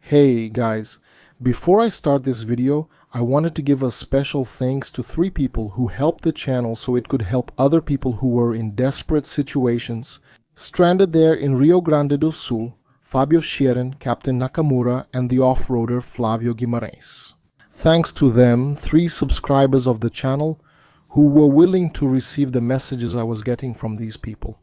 Hey guys, before I start this video, I wanted to give a special thanks to 3 people who helped the channel so it could help other people who were in desperate situations, stranded there in Rio Grande do Sul, Fabio Schieren, Captain Nakamura, and the off-roader Flavio Guimarães. Thanks to them, 3 subscribers of the channel who were willing to receive the messages I was getting from these people.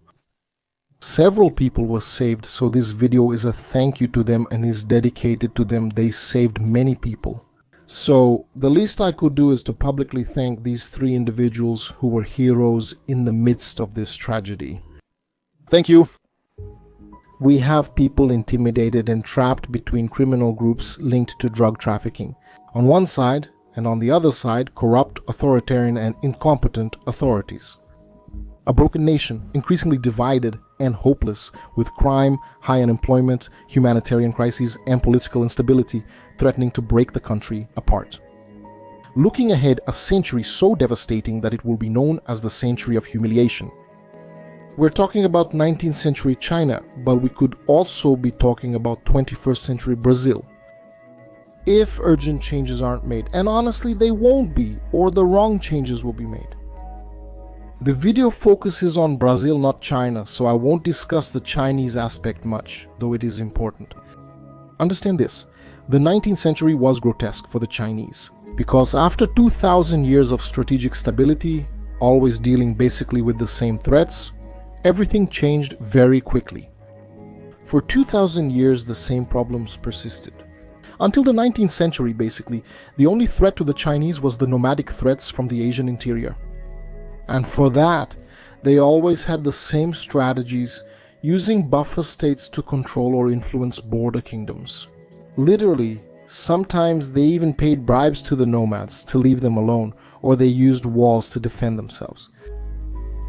Several people were saved, so this video is a thank you to them and is dedicated to them. They saved many people. So the least I could do is to publicly thank these 3 individuals who were heroes in the midst of this tragedy. Thank you. We have people intimidated and trapped between criminal groups linked to drug trafficking. On one side, and on the other side, corrupt, authoritarian and incompetent authorities. A broken nation, increasingly divided and hopeless, with crime, high unemployment, humanitarian crises, and political instability threatening to break the country apart. Looking ahead, a century so devastating that it will be known as the century of humiliation. We're talking about 19th century China, but we could also be talking about 21st century Brazil. If urgent changes aren't made, and honestly they won't be, or the wrong changes will be made. The video focuses on Brazil, not China, so I won't discuss the Chinese aspect much, though it is important. Understand this, the 19th century was grotesque for the Chinese, because after 2000 years of strategic stability, always dealing basically with the same threats, everything changed very quickly. For 2000 years the same problems persisted. Until the 19th century basically, the only threat to the Chinese was the nomadic threats from the Asian interior. And for that, they always had the same strategies, using buffer states to control or influence border kingdoms. Literally, sometimes they even paid bribes to the nomads to leave them alone, or they used walls to defend themselves.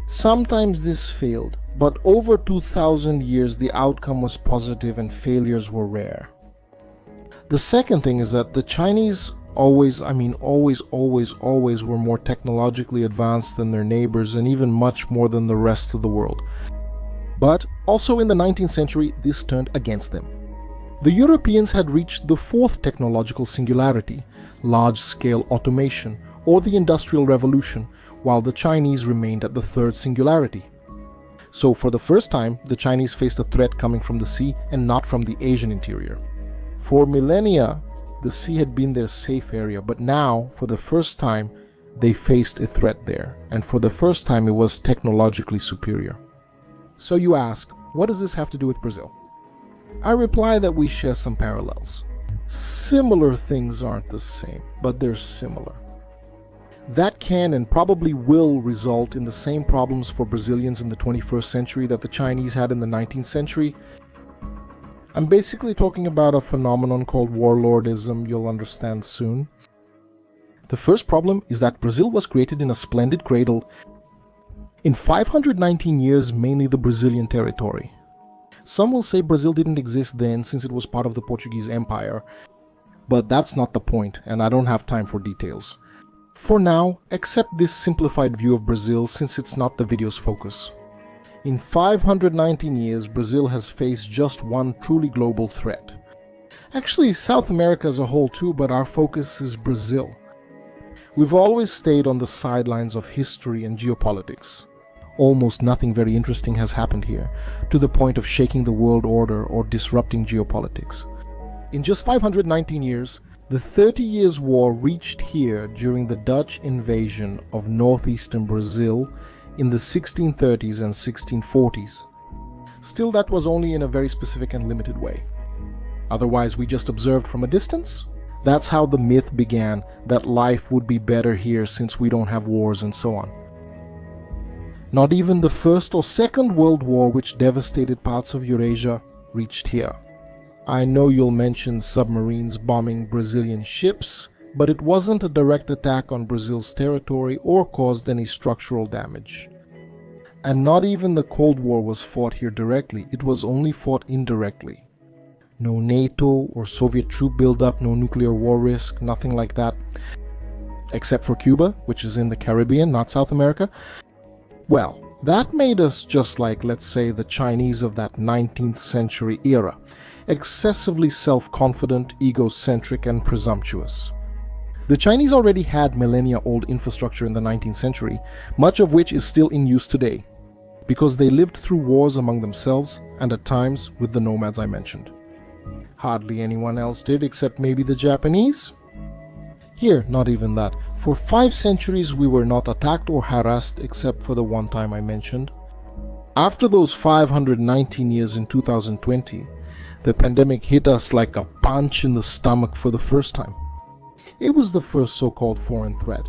Sometimes this failed, but over 2000 years the outcome was positive and failures were rare. The second thing is that the Chinese always were more technologically advanced than their neighbors and even much more than the rest of the world. But also in the 19th century, this turned against them. The Europeans had reached the 4th technological singularity, large-scale automation, or the Industrial Revolution, while the Chinese remained at the 3rd singularity. So for the first time, the Chinese faced a threat coming from the sea and not from the Asian interior. For millennia, the sea had been their safe area, but now, for the first time, they faced a threat there, and for the first time it was technologically superior. So you ask, what does this have to do with Brazil? I reply that we share some parallels. Similar things aren't the same, but they're similar. That can and probably will result in the same problems for Brazilians in the 21st century that the Chinese had in the 19th century. I'm basically talking about a phenomenon called warlordism, you'll understand soon. The first problem is that Brazil was created in a splendid cradle in 519 years, mainly the Brazilian territory. Some will say Brazil didn't exist then since it was part of the Portuguese Empire, but that's not the point, and I don't have time for details. For now, accept this simplified view of Brazil since it's not the video's focus. In 519 years, Brazil has faced just one truly global threat. Actually, South America as a whole too, but our focus is Brazil. We've always stayed on the sidelines of history and geopolitics. Almost nothing very interesting has happened here, to the point of shaking the world order or disrupting geopolitics. In just 519 years, the 30 Years' War reached here during the Dutch invasion of northeastern Brazil in the 1630s and 1640s. Still, that was only in a very specific and limited way. Otherwise, we just observed from a distance. That's how the myth began, that life would be better here since we don't have wars and so on. Not even the First or Second World War, which devastated parts of Eurasia, reached here. I know you'll mention submarines bombing Brazilian ships, but it wasn't a direct attack on Brazil's territory or caused any structural damage. And not even the Cold War was fought here directly, it was only fought indirectly. No NATO or Soviet troop buildup, no nuclear war risk, nothing like that. Except for Cuba, which is in the Caribbean, not South America. Well, That made us just like, let's say, the Chinese of that 19th century era, excessively self-confident, egocentric, and presumptuous. The Chinese already had millennia-old infrastructure in the 19th century, much of which is still in use today, because they lived through wars among themselves and at times with the nomads I mentioned. Hardly anyone else did except maybe the Japanese. Here, not even that. For 5 centuries we were not attacked or harassed except for the one time I mentioned. After those 519 years in 2020, the pandemic hit us like a punch in the stomach for the first time. It was the first so-called foreign threat.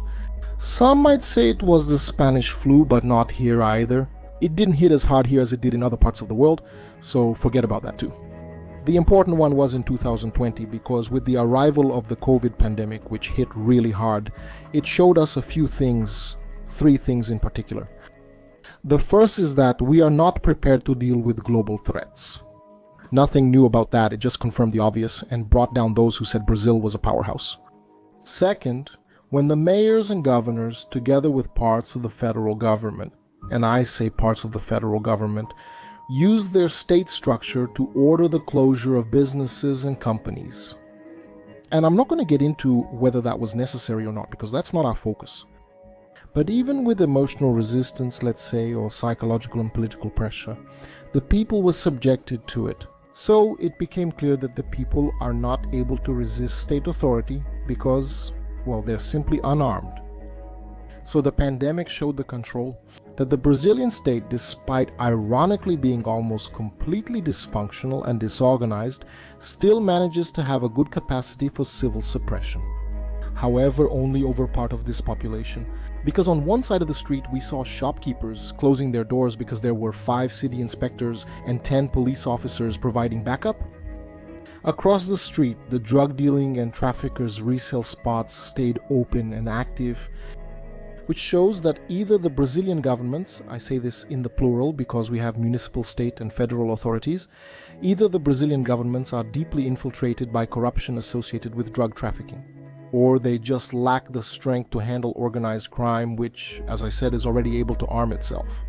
Some might say it was the Spanish flu, but not here either. It didn't hit as hard here as it did in other parts of the world, so forget about that too. The important one was in 2020 because with the arrival of the COVID pandemic, which hit really hard, it showed us a few things, 3 things in particular. The first is that we are not prepared to deal with global threats. Nothing new about that, it just confirmed the obvious and brought down those who said Brazil was a powerhouse. Second, when the mayors and governors, together with parts of the federal government, and I say parts of the federal government, used their state structure to order the closure of businesses and companies. And I'm not going to get into whether that was necessary or not, because that's not our focus. But even with emotional resistance, let's say, or psychological and political pressure, the people were subjected to it. So it became clear that the people are not able to resist state authority because, well, they're simply unarmed. So the pandemic showed the control that the Brazilian state, despite ironically being almost completely dysfunctional and disorganized, still manages to have a good capacity for civil suppression. However, only over part of this population, because on one side of the street we saw shopkeepers closing their doors because there were 5 city inspectors and 10 police officers providing backup. Across the street, the drug dealing and traffickers' resale spots stayed open and active, which shows that either the Brazilian governments, I say this in the plural because we have municipal, state and federal authorities, either the Brazilian governments are deeply infiltrated by corruption associated with drug trafficking, or they just lack the strength to handle organized crime, which, as I said, is already able to arm itself.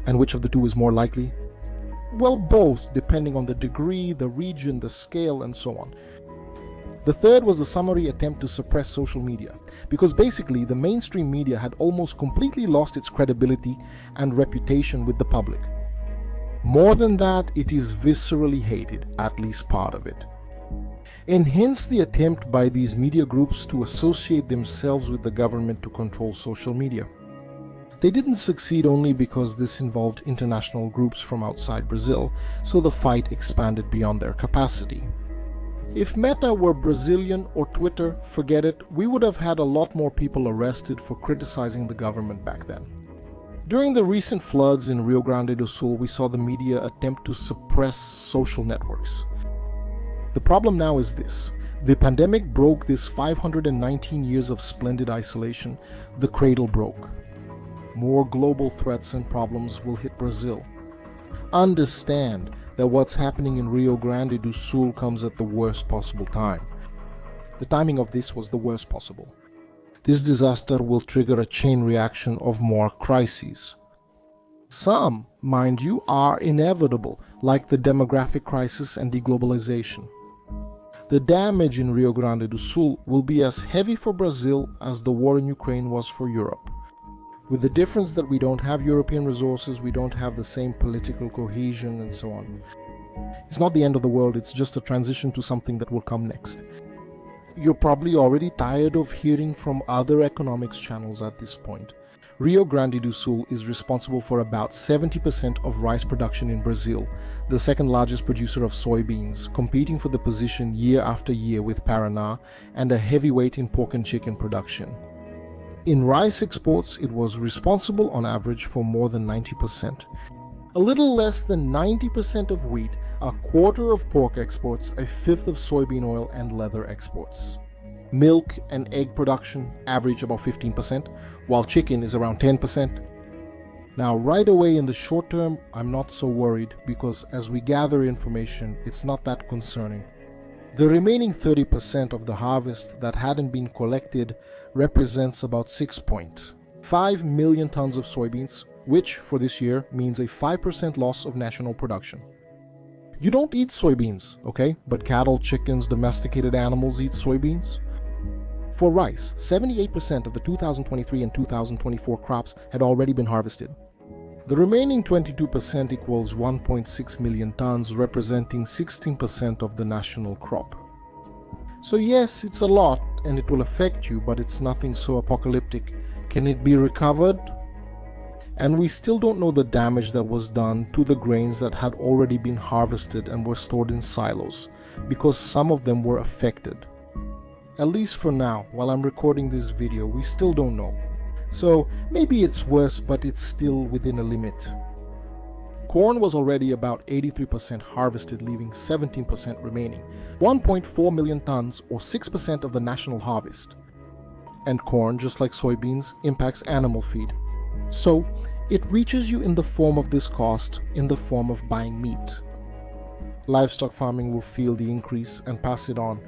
And which of the two is more likely? Well, both, depending on the degree, the region, the scale, and so on. The third was the summary attempt to suppress social media, because basically the mainstream media had almost completely lost its credibility and reputation with the public. More than that, it is viscerally hated, at least part of it. And hence the attempt by these media groups to associate themselves with the government to control social media. They didn't succeed only because this involved international groups from outside Brazil, so the fight expanded beyond their capacity. If Meta were Brazilian or Twitter, forget it, we would have had a lot more people arrested for criticizing the government back then. During the recent floods in Rio Grande do Sul, we saw the media attempt to suppress social networks. The problem now is this. The pandemic broke this 519 years of splendid isolation. The cradle broke. More global threats and problems will hit Brazil. Understand that what's happening in Rio Grande do Sul comes at the worst possible time. The timing of this was the worst possible. This disaster will trigger a chain reaction of more crises. Some, mind you, are inevitable, like the demographic crisis and deglobalization. The damage in Rio Grande do Sul will be as heavy for Brazil as the war in Ukraine was for Europe. With the difference that we don't have European resources, we don't have the same political cohesion and so on. It's not the end of the world, it's just a transition to something that will come next. You're probably already tired of hearing from other economics channels at this point. Rio Grande do Sul is responsible for about 70% of rice production in Brazil, the second largest producer of soybeans, competing for the position year after year with Paraná, and a heavyweight in pork and chicken production. In rice exports, it was responsible on average for more than 90%. A little less than 90% of wheat, a quarter of pork exports, a fifth of soybean oil and leather exports. Milk and egg production average about 15%, while chicken is around 10%. Now, right away in the short term, I'm not so worried because as we gather information, it's not that concerning. The remaining 30% of the harvest that hadn't been collected represents about 6.5 5 million tons of soybeans, which for this year means a 5% loss of national production. You don't eat soybeans, okay? But cattle, chickens, domesticated animals eat soybeans. For rice, 78% of the 2023 and 2024 crops had already been harvested. The remaining 22% equals 1.6 million tons, representing 16% of the national crop. So yes, it's a lot and it will affect you, but it's nothing so apocalyptic. Can it be recovered? And we still don't know the damage that was done to the grains that had already been harvested and were stored in silos, because some of them were affected. At least for now, while I'm recording this video, we still don't know. So maybe it's worse, but it's still within a limit. Corn was already about 83% harvested, leaving 17% remaining. 1.4 million tons, or 6% of the national harvest. And corn, just like soybeans, impacts animal feed. So it reaches you in the form of this cost, in the form of buying meat. Livestock farming will feel the increase and pass it on.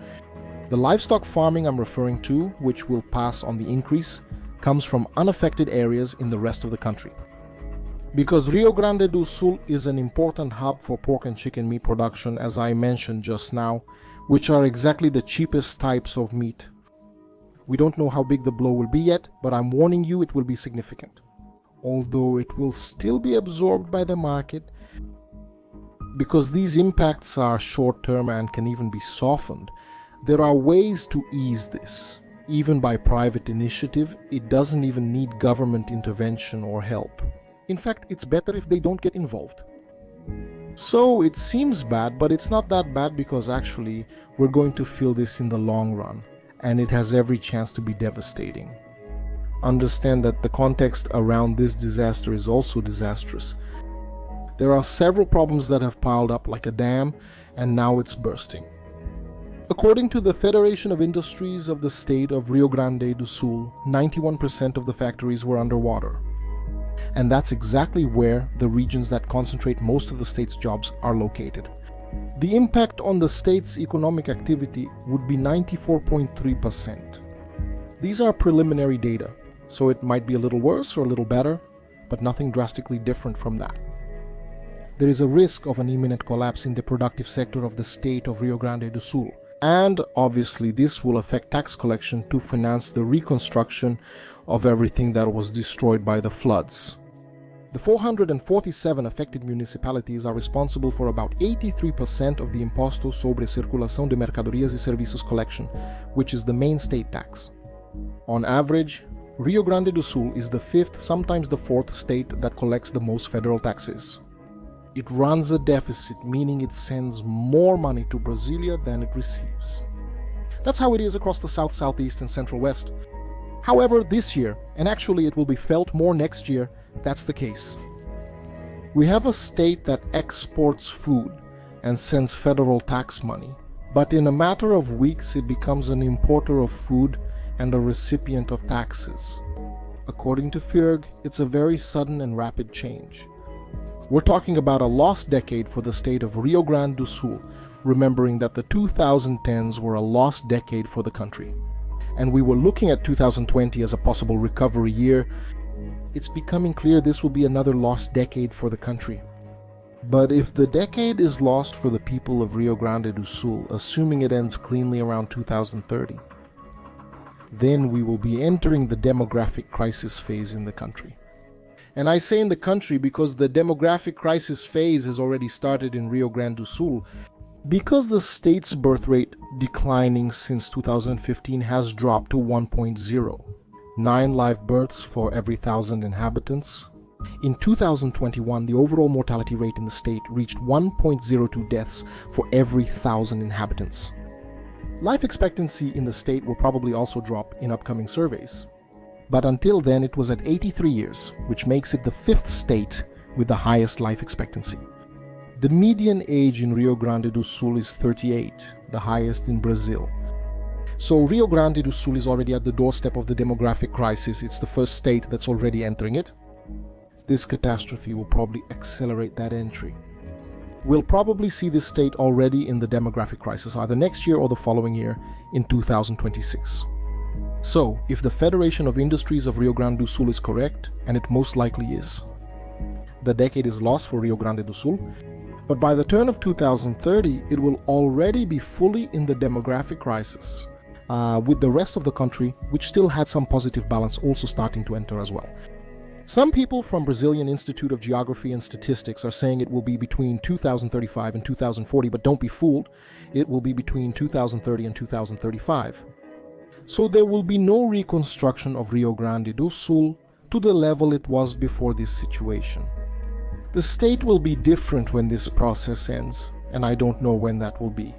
The livestock farming I'm referring to, which will pass on the increase, comes from unaffected areas in the rest of the country. Because Rio Grande do Sul is an important hub for pork and chicken meat production, as I mentioned just now, which are exactly the cheapest types of meat. We don't know how big the blow will be yet, but I'm warning you it will be significant. Although it will still be absorbed by the market, because these impacts are short-term and can even be softened, there are ways to ease this. Even by private initiative, it doesn't even need government intervention or help. In fact, it's better if they don't get involved. So it seems bad, but it's not that bad because actually we're going to feel this in the long run, and it has every chance to be devastating. Understand that the context around this disaster is also disastrous. There are several problems that have piled up like a dam, and now it's bursting. According to the Federation of Industries of the state of Rio Grande do Sul, 91% of the factories were underwater. And that's exactly where the regions that concentrate most of the state's jobs are located. The impact on the state's economic activity would be 94.3%. These are preliminary data, so it might be a little worse or a little better, but nothing drastically different from that. There is a risk of an imminent collapse in the productive sector of the state of Rio Grande do Sul. And obviously this will affect tax collection to finance the reconstruction of everything that was destroyed by the floods. The 447 affected municipalities are responsible for about 83% of the Imposto sobre Circulação de Mercadorias e Serviços collection, which is the main state tax. On average, Rio Grande do Sul is the fifth, sometimes the fourth state that collects the most federal taxes. It runs a deficit, meaning it sends more money to Brasilia than it receives. That's how it is across the South, Southeast, and Central West. However, this year, and actually it will be felt more next year, that's the case. We have a state that exports food and sends federal tax money, but in a matter of weeks it becomes an importer of food and a recipient of taxes. According to FIRG, it's a very sudden and rapid change. We're talking about a lost decade for the state of Rio Grande do Sul, remembering that the 2010s were a lost decade for the country. And we were looking at 2020 as a possible recovery year. It's becoming clear this will be another lost decade for the country. But if the decade is lost for the people of Rio Grande do Sul, assuming it ends cleanly around 2030, then we will be entering the demographic crisis phase in the country. And I say in the country because the demographic crisis phase has already started in Rio Grande do Sul, because the state's birth rate, declining since 2015, has dropped to 1.0, 9 live births for every 1,000 inhabitants. In 2021, the overall mortality rate in the state reached 1.02 deaths for every 1,000 inhabitants. Life expectancy in the state will probably also drop in upcoming surveys. But until then it was at 83 years, which makes it the fifth state with the highest life expectancy. The median age in Rio Grande do Sul is 38, the highest in Brazil. So Rio Grande do Sul is already at the doorstep of the demographic crisis. It's the first state that's already entering it. This catastrophe will probably accelerate that entry. We'll probably see this state already in the demographic crisis, either next year or the following year in 2026. So, if the Federation of Industries of Rio Grande do Sul is correct, and it most likely is, the decade is lost for Rio Grande do Sul, but by the turn of 2030, it will already be fully in the demographic crisis, with the rest of the country, which still had some positive balance, also starting to enter as well. Some people from Brazilian Institute of Geography and Statistics are saying it will be between 2035 and 2040, but don't be fooled, it will be between 2030 and 2035. So there will be no reconstruction of Rio Grande do Sul to the level it was before this situation. The state will be different when this process ends, and I don't know when that will be.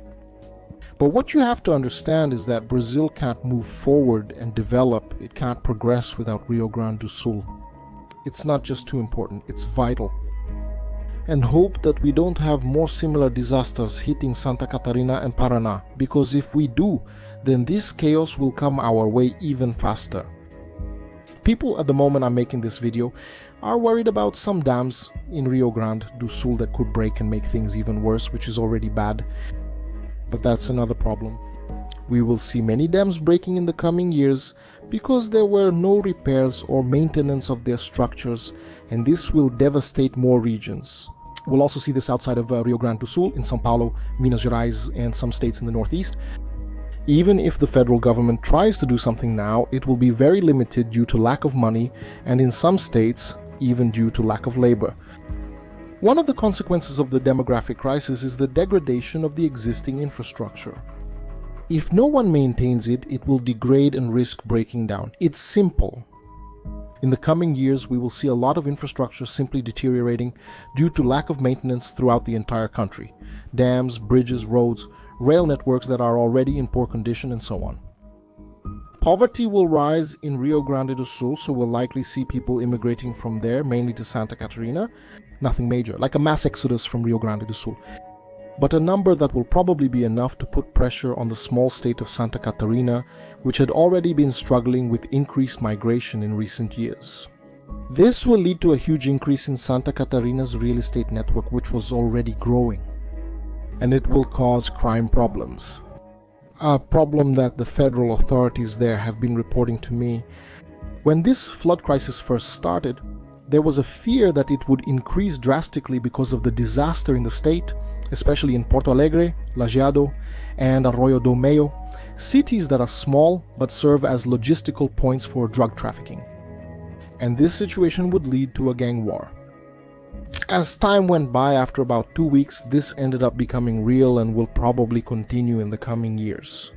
But what you have to understand is that Brazil can't move forward and develop, it can't progress without Rio Grande do Sul. It's not just too important, it's vital. And hope that we don't have more similar disasters hitting Santa Catarina and Paraná, because if we do, then this chaos will come our way even faster. People at the moment I'm making this video are worried about some dams in Rio Grande do Sul that could break and make things even worse, which is already bad. But that's another problem. We will see many dams breaking in the coming years because there were no repairs or maintenance of their structures, and this will devastate more regions. We'll also see this outside of Rio Grande do Sul, in São Paulo, Minas Gerais, and some states in the northeast. Even if the federal government tries to do something now, it will be very limited due to lack of money, and in some states, even due to lack of labor. One of the consequences of the demographic crisis is the degradation of the existing infrastructure. If no one maintains it, it will degrade and risk breaking down. It's simple. In the coming years, we will see a lot of infrastructure simply deteriorating due to lack of maintenance throughout the entire country. Dams, bridges, roads, rail networks that are already in poor condition, and so on. Poverty will rise in Rio Grande do Sul, so we'll likely see people immigrating from there, mainly to Santa Catarina. Nothing major, like a mass exodus from Rio Grande do Sul. But a number that will probably be enough to put pressure on the small state of Santa Catarina, which had already been struggling with increased migration in recent years. This will lead to a huge increase in Santa Catarina's real estate network, which was already growing. And it will cause crime problems. A problem that the federal authorities there have been reporting to me. When this flood crisis first started, there was a fear that it would increase drastically because of the disaster in the state, especially in Porto Alegre, Lajeado, and Arroio do Meio, cities that are small but serve as logistical points for drug trafficking. And this situation would lead to a gang war. As time went by, after about 2 weeks, this ended up becoming real and will probably continue in the coming years.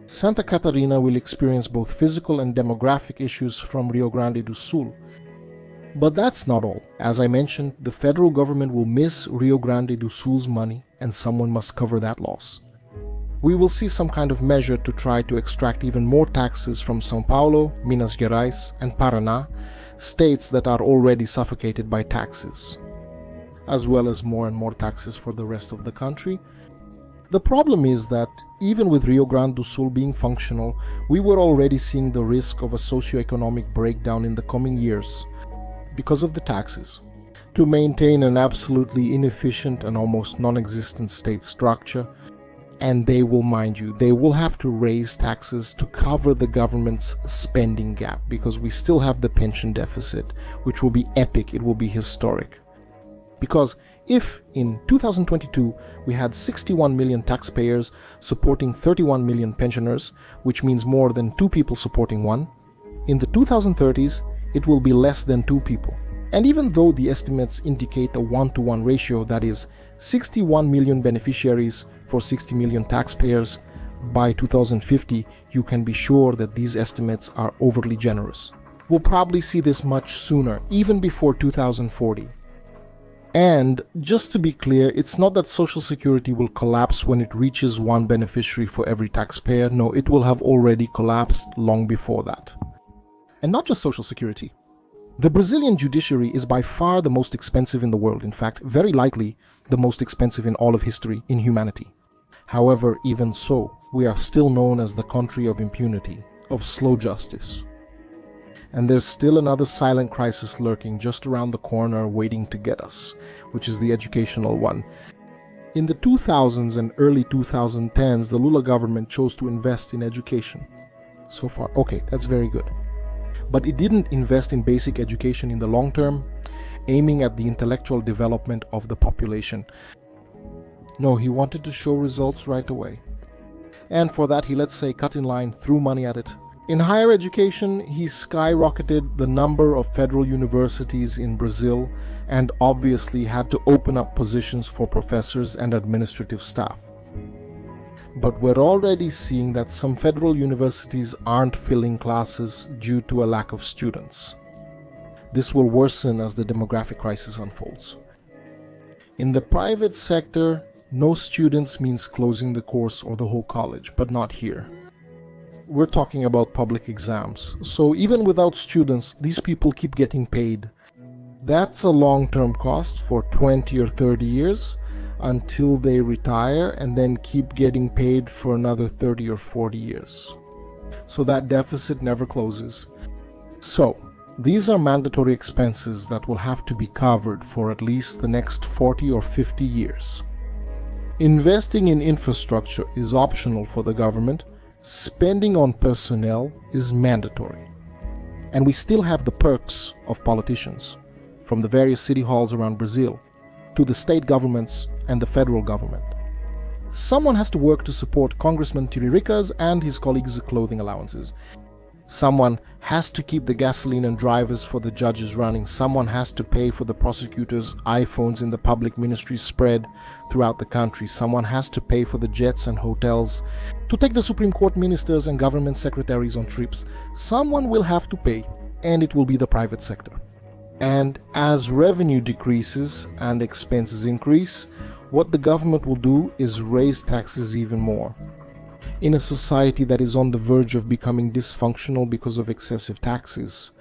Santa Catarina will experience both physical and demographic issues from Rio Grande do Sul. But that's not all. As I mentioned, the federal government will miss Rio Grande do Sul's money, and someone must cover that loss. We will see some kind of measure to try to extract even more taxes from São Paulo, Minas Gerais, and Paraná, states that are already suffocated by taxes, as well as more and more taxes for the rest of the country. The problem is that even with Rio Grande do Sul being functional, we were already seeing the risk of a socio-economic breakdown in the coming years because of the taxes. To maintain an absolutely inefficient and almost non-existent state structure, and they will, mind you, they will have to raise taxes to cover the government's spending gap, because we still have the pension deficit, which will be epic, it will be historic. Because if in 2022 we had 61 million taxpayers supporting 31 million pensioners, which means more than 2 people supporting one, in the 2030s it will be less than 2 people. And even though the estimates indicate a 1-to-1 ratio, that is 61 million beneficiaries for 60 million taxpayers by 2050, you can be sure that these estimates are overly generous. We'll probably see this much sooner, even before 2040. And just to be clear, it's not that Social Security will collapse when it reaches 1 beneficiary for every taxpayer. No, it will have already collapsed long before that. And not just Social Security. The Brazilian judiciary is by far the most expensive in the world, in fact, very likely the most expensive in all of history, in humanity. However, even so, we are still known as the country of impunity, of slow justice. And there's still another silent crisis lurking just around the corner waiting to get us, which is the educational one. In the 2000s and early 2010s, the Lula government chose to invest in education. so far. Okay, that's very good. But it didn't invest in basic education in the long term, aiming at the intellectual development of the population. No, he wanted to show results right away. And for that, he, let's say, cut in line, threw money at it. In higher education, he skyrocketed the number of federal universities in Brazil and obviously had to open up positions for professors and administrative staff. But we're already seeing that some federal universities aren't filling classes due to a lack of students. This will worsen as the demographic crisis unfolds. In the private sector, no students means closing the course or the whole college, but not here. We're talking about public exams. So even without students, these people keep getting paid. That's a long-term cost for 20 or 30 years until they retire and then keep getting paid for another 30 or 40 years. So that deficit never closes. So these are mandatory expenses that will have to be covered for at least the next 40 or 50 years. Investing in infrastructure is optional for the government. Spending on personnel is mandatory. And we still have the perks of politicians, from the various city halls around Brazil to the state governments and the federal government. Someone has to work to support Congressman Tiririca's and his colleagues' clothing allowances. Someone has to keep the gasoline and drivers for the judges running. Someone has to pay for the prosecutors' iPhones in the public ministry spread throughout the country. Someone has to pay for the jets and hotels to take the Supreme Court ministers and government secretaries on trips. Someone will have to pay, and it will be the private sector. And as revenue decreases and expenses increase, what the government will do is raise taxes even more. In a society that is on the verge of becoming dysfunctional because of excessive taxes.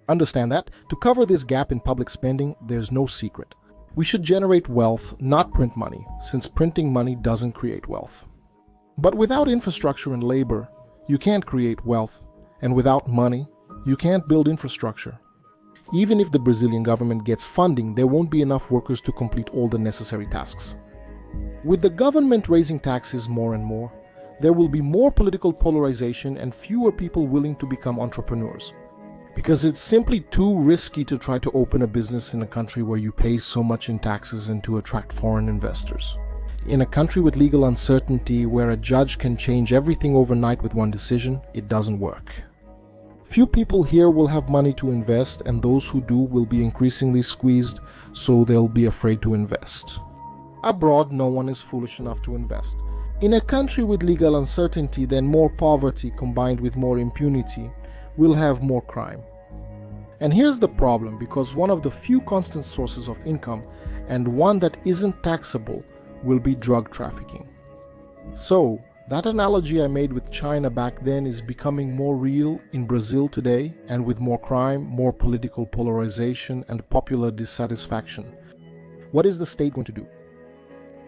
Understand that, to cover this gap in public spending, there's no secret. We should generate wealth, not print money, since printing money doesn't create wealth. But without infrastructure and labor, you can't create wealth, and without money, you can't build infrastructure. Even if the Brazilian government gets funding, there won't be enough workers to complete all the necessary tasks. With the government raising taxes more and more, there will be more political polarization and fewer people willing to become entrepreneurs. Because it's simply too risky to try to open a business in a country where you pay so much in taxes and to attract foreign investors. In a country with legal uncertainty where a judge can change everything overnight with one decision, it doesn't work. Few people here will have money to invest, and those who do will be increasingly squeezed, so they'll be afraid to invest. Abroad, no one is foolish enough to invest. In a country with legal uncertainty, then more poverty combined with more impunity will have more crime. And here's the problem, because one of the few constant sources of income, and one that isn't taxable, will be drug trafficking. So, that analogy I made with China back then is becoming more real in Brazil today, and with more crime, more political polarization, and popular dissatisfaction. What is the state going to do?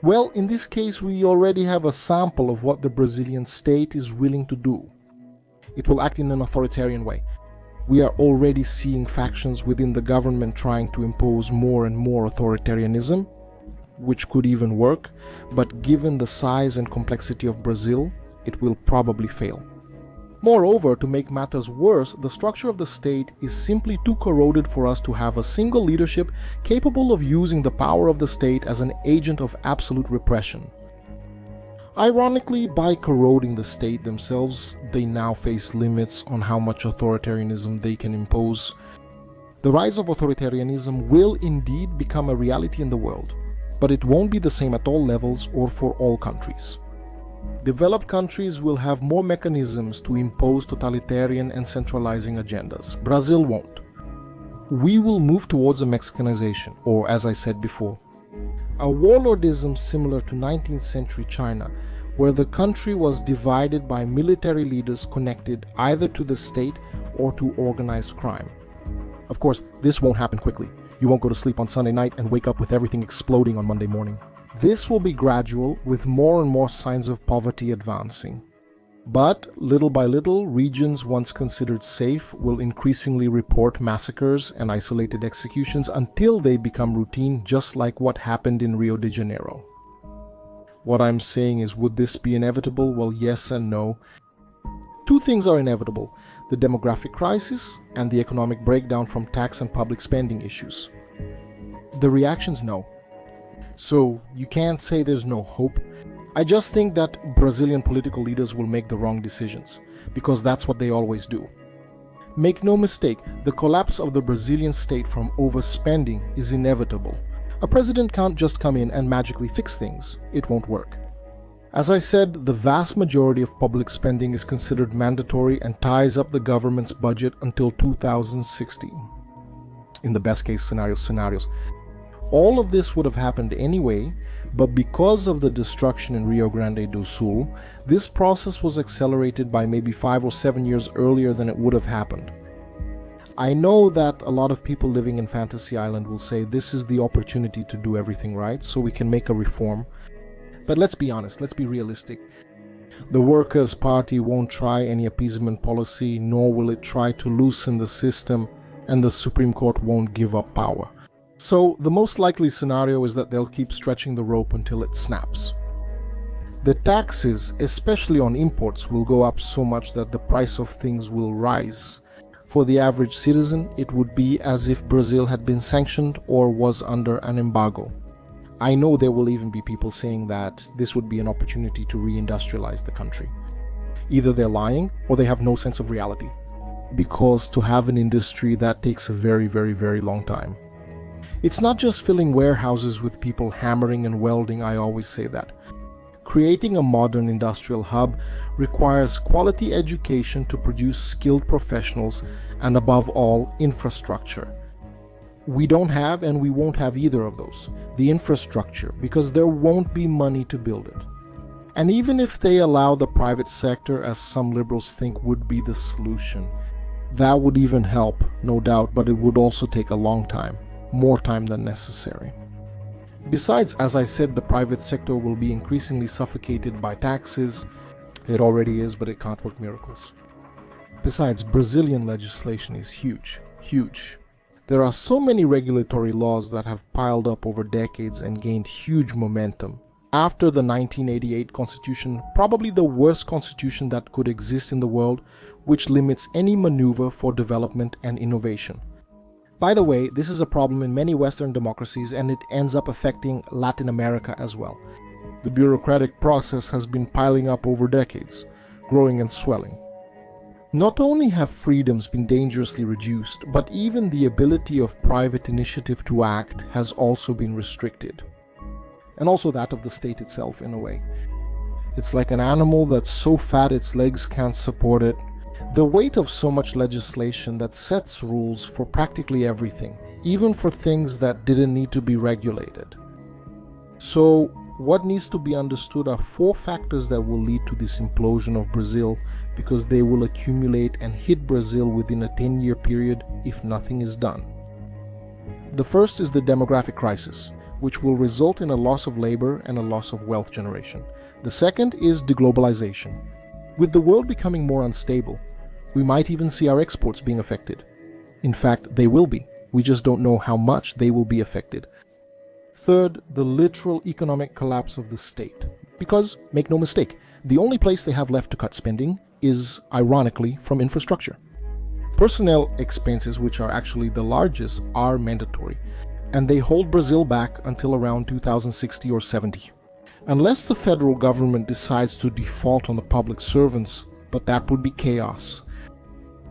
Well, in this case, we already have a sample of what the Brazilian state is willing to do. It will act in an authoritarian way. We are already seeing factions within the government trying to impose more and more authoritarianism, which could even work, but given the size and complexity of Brazil, it will probably fail. Moreover, to make matters worse, the structure of the state is simply too corroded for us to have a single leadership capable of using the power of the state as an agent of absolute repression. Ironically, by corroding the state themselves, they now face limits on how much authoritarianism they can impose. The rise of authoritarianism will indeed become a reality in the world, but it won't be the same at all levels or for all countries. Developed countries will have more mechanisms to impose totalitarian and centralizing agendas. Brazil won't. We will move towards a Mexicanization, or as I said before, a warlordism similar to 19th century China, where the country was divided by military leaders connected either to the state or to organized crime. Of course, this won't happen quickly. You won't go to sleep on Sunday night and wake up with everything exploding on Monday morning. This will be gradual, with more and more signs of poverty advancing. But, little by little, regions once considered safe will increasingly report massacres and isolated executions until they become routine, just like what happened in Rio de Janeiro. What I'm saying is, would this be inevitable? Well, yes and no. Two things are inevitable: the demographic crisis and the economic breakdown from tax and public spending issues. The reaction's no. So you can't say there's no hope. I just think that Brazilian political leaders will make the wrong decisions, because that's what they always do. Make no mistake, the collapse of the Brazilian state from overspending is inevitable. A president can't just come in and magically fix things. It won't work. As I said, the vast majority of public spending is considered mandatory and ties up the government's budget until 2060. In the best case scenarios. All of this would have happened anyway, but because of the destruction in Rio Grande do Sul, this process was accelerated by maybe 5 or 7 years earlier than it would have happened. I know that a lot of people living in Fantasy Island will say this is the opportunity to do everything right, so we can make a reform. But let's be honest, let's be realistic. The Workers' Party won't try any appeasement policy, nor will it try to loosen the system, and the Supreme Court won't give up power. So the most likely scenario is that they'll keep stretching the rope until it snaps. The taxes, especially on imports, will go up so much that the price of things will rise. For the average citizen, it would be as if Brazil had been sanctioned or was under an embargo. I know there will even be people saying that this would be an opportunity to reindustrialize the country. Either they're lying or they have no sense of reality. Because to have an industry, that takes a very, very, very long time. It's not just filling warehouses with people hammering and welding, I always say that. Creating a modern industrial hub requires quality education to produce skilled professionals and, above all, infrastructure. We don't have and we won't have either of those. The infrastructure, because there won't be money to build it. And even if they allow the private sector, as some liberals think would be the solution, that would even help, no doubt, but it would also take a long time, more time than necessary. Besides, as I said, the private sector will be increasingly suffocated by taxes. It already is, but it can't work miracles. Besides, Brazilian legislation is huge, huge. There are so many regulatory laws that have piled up over decades and gained huge momentum. After the 1988 Constitution, probably the worst constitution that could exist in the world, which limits any maneuver for development and innovation. By the way, this is a problem in many Western democracies, and it ends up affecting Latin America as well. The bureaucratic process has been piling up over decades, growing and swelling. Not only have freedoms been dangerously reduced, but even the ability of private initiative to act has also been restricted. And also that of the state itself, in a way. It's like an animal that's so fat its legs can't support it. The weight of so much legislation that sets rules for practically everything, even for things that didn't need to be regulated. So, what needs to be understood are 4 factors that will lead to this implosion of Brazil, because they will accumulate and hit Brazil within a 10-year period if nothing is done. The first is the demographic crisis, which will result in a loss of labor and a loss of wealth generation. The second is deglobalization. With the world becoming more unstable, we might even see our exports being affected. In fact, they will be. We just don't know how much they will be affected. Third, the literal economic collapse of the state. Because, make no mistake, the only place they have left to cut spending is, ironically, from infrastructure. Personnel expenses, which are actually the largest, are mandatory, and they hold Brazil back until around 2060 or 70. Unless the federal government decides to default on the public servants, but that would be chaos.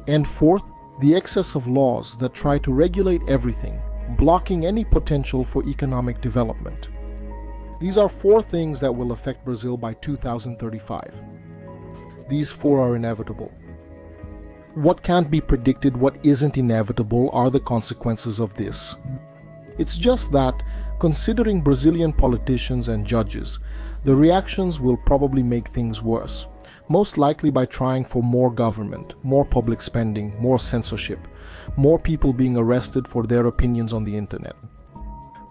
And fourth, the excess of laws that try to regulate everything, blocking any potential for economic development. These are 4 things that will affect Brazil by 2035. These 4 are inevitable. What can't be predicted, what isn't inevitable, are the consequences of this. It's just that, considering Brazilian politicians and judges, the reactions will probably make things worse. Most likely by trying for more government, more public spending, more censorship, more people being arrested for their opinions on the internet.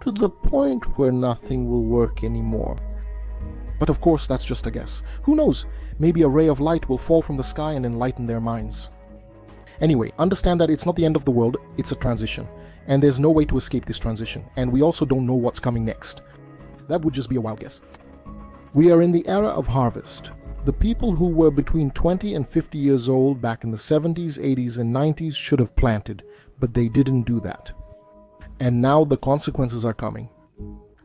To the point where nothing will work anymore. But of course, that's just a guess. Who knows? Maybe a ray of light will fall from the sky and enlighten their minds. Anyway, understand that it's not the end of the world, it's a transition. And there's no way to escape this transition. And we also don't know what's coming next. That would just be a wild guess. We are in the era of harvest. The people who were between 20 and 50 years old back in the 70s, 80s, and 90s should have planted, but they didn't do that. And now the consequences are coming.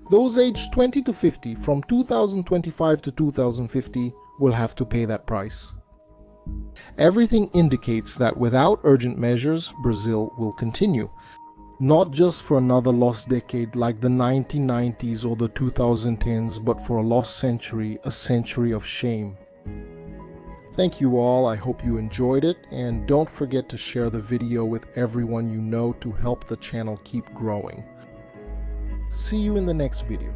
Those aged 20 to 50 from 2025 to 2050 will have to pay that price. Everything indicates that without urgent measures, Brazil will continue. Not just for another lost decade like the 1990s or the 2010s, but for a lost century, a century of shame. Thank you all, I hope you enjoyed it, and don't forget to share the video with everyone you know to help the channel keep growing. See you in the next video.